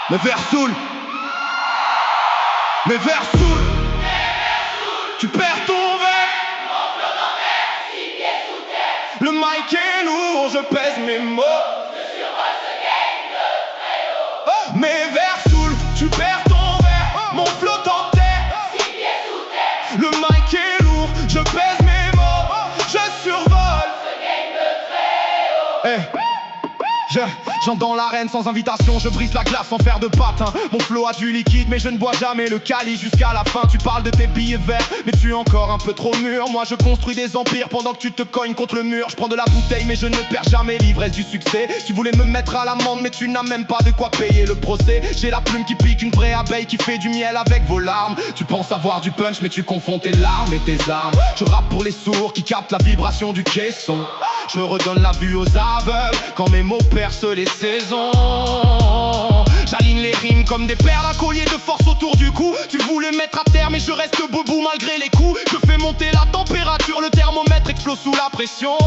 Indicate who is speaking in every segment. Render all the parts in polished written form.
Speaker 1: Mes verres saoulent. Mes verres saoulent. Tu perds ton verre. Le mic est lourd, je pèse mes mots. Mes verres saoulent, tu perds ton verre. Mon flot t'enterre. Le mic est lourd, je pèse mes mots. Je survole. Hey. J'entre dans l'arène sans invitation, je brise la glace sans faire de patin. Mon flow a du liquide mais je ne bois jamais le calice jusqu'à la fin. Tu parles de tes billets verts mais tu es encore un peu trop mûr. Moi je construis des empires pendant que tu te cognes contre le mur. Je prends de la bouteille mais je ne perds jamais l'ivresse du succès. Tu voulais me mettre à l'amende mais tu n'as même pas de quoi payer le procès. J'ai la plume qui pique, une vraie abeille qui fait du miel avec vos larmes. Tu penses avoir du punch mais tu confonds tes larmes et tes armes. Je rappe pour les sourds qui captent la vibration du caisson. Je redonne la vue aux aveugles quand mes mots percent les saisons. J'aligne les rimes comme des perles, un collier de force autour du cou. Tu voulais mettre à terre mais je reste debout malgré les coups. Je fais monter la température, le thermomètre explose sous la pression.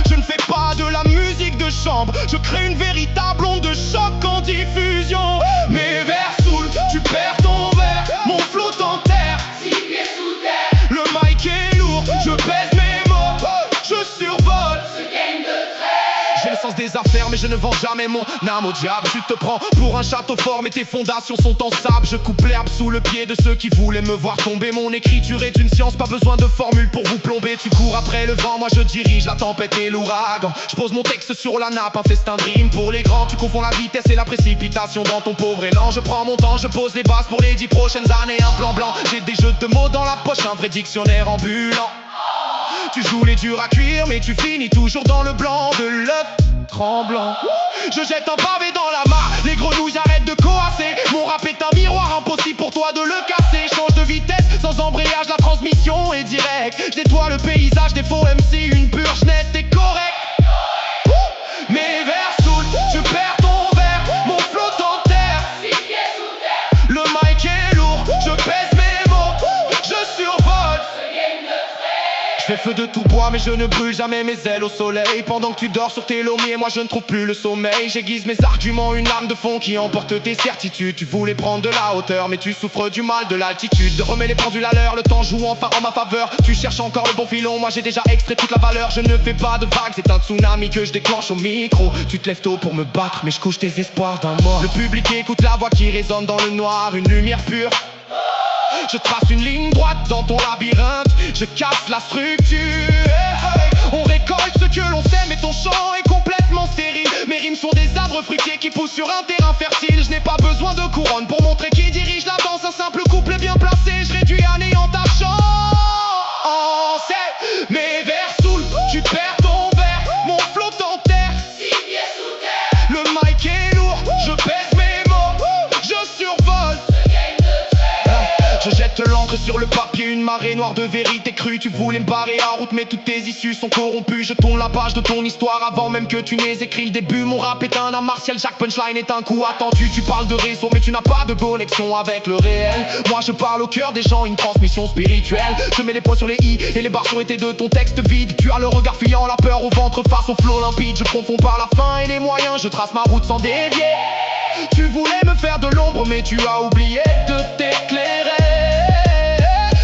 Speaker 1: Je ne fais pas de la musique de chambre, je crée une véritable onde de choc en diffusion. Mes vers saoulent, tu perds ton verre, mon flot t'enterre.
Speaker 2: 6 pieds sous terre.
Speaker 1: Le mic est lourd, je pèse mes mots, je survole.
Speaker 2: Ce game de trait.
Speaker 1: J'ai le sens des affaires mais je ne vends jamais mon âme au diable. Tu te prends pour un château fort mais tes fondations sont en sable. Je coupe l'herbe sous le pied de ceux qui voulaient me voir tomber. Mon écriture est une science, pas besoin de formule pour vous plomber. Tu cours après le vent, moi je dirige la tempête et l'ouragan. Je pose mon texte sur la nappe, un festin de rimes pour les grands. Tu confonds la vitesse et la précipitation dans ton pauvre élan. Je prends mon temps, je pose les bases pour les 10 prochaines années. Un plan blanc, j'ai des jeux de mots dans la poche, un vrai dictionnaire ambulant. Tu joues les durs à cuire mais tu finis toujours dans le blanc de l'œuf tremblant. Je jette un pavé dans la mare, les grenouilles arrêtent de coasser. Mon rap est un miroir, impossible pour toi de le casser. Change de vitesse, sans embrayage, la transmission est directe. Je nettoie le paysage des faux MC, une purge nette et correcte. Mes vers saoulent, tu perds ton verre, mon flot t'enterre.
Speaker 2: 6 pieds sous terre.
Speaker 1: Le mic est lourd, je pèse mes mots, je survole.
Speaker 2: Ce game de trait.
Speaker 1: Je fais feu de tout bois mais je ne brûle jamais mes ailes au soleil. Pendant que tu dors sur tes lomiers, moi je ne trouve plus le sommeil. J'aiguise mes arguments, une arme de fond qui emporte tes certitudes. Tu voulais prendre de la hauteur mais tu souffres du mal de l'altitude. Remets les pendules à l'heure, le temps joue enfin en ma faveur. Tu cherches encore le bon filon, moi j'ai déjà extrait toute la valeur. Je ne fais pas de vagues, c'est un tsunami que je déclenche au micro. Tu te lèves tôt pour me battre mais je couche tes espoirs d'un mort. Le public écoute la voix qui résonne dans le noir, une lumière pure. Je trace une ligne droite dans ton labyrinthe, je casse la structure. On récolte ce que l'on sème et ton champ est complètement stérile. Mes rimes sont des arbres fruitiers qui poussent sur un terrain fertile. Je n'ai pas besoin de couronne pour montrer qui dirige la danse. Un simple couplet bien placé, je réduis à néant ta chance. Mes vers saoulent, tu perds ton verre, mon flot t'enterre.
Speaker 2: 6 pieds sous terre.
Speaker 1: Le mic est lourd, je pèse mes mots, je survole.
Speaker 2: Ce game de trait.
Speaker 1: Je jette l'encre sur le papier, une marée noire de vérité crue. Tu voulais me barrer en route mais toutes tes issues sont corrompues. Je tourne la page de ton histoire avant même que tu n'aies écrit le début. Mon rap est un art martial, chaque punchline est un coup attendu. Tu parles de réseau mais tu n'as pas de connexion avec le réel. Moi je parle au cœur des gens, une transmission spirituelle. Je mets les points sur les i et les barres sont été de ton texte vide. Tu as le regard fuyant, la peur au ventre face au flot limpide. Je confonds par la fin et les moyens, je trace ma route sans dévier. Tu voulais me faire de l'ombre mais tu as oublié de t'éclairer.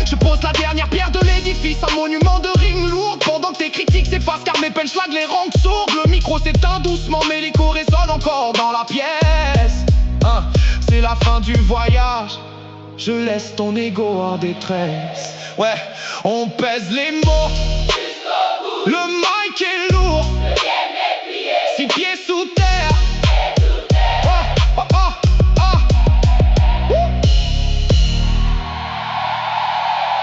Speaker 1: Je pose la dernière pierre de l'édifice, un monument de rimes lourdes. Pendant que tes critiques s'effacent car mes punchlines les rendent sourdes. Le micro s'éteint doucement mais l'écho résonne encore dans la pièce. C'est la fin du voyage, je laisse ton ego en détresse. Ouais, on pèse les mots,
Speaker 2: Jusqu'au bout.
Speaker 1: le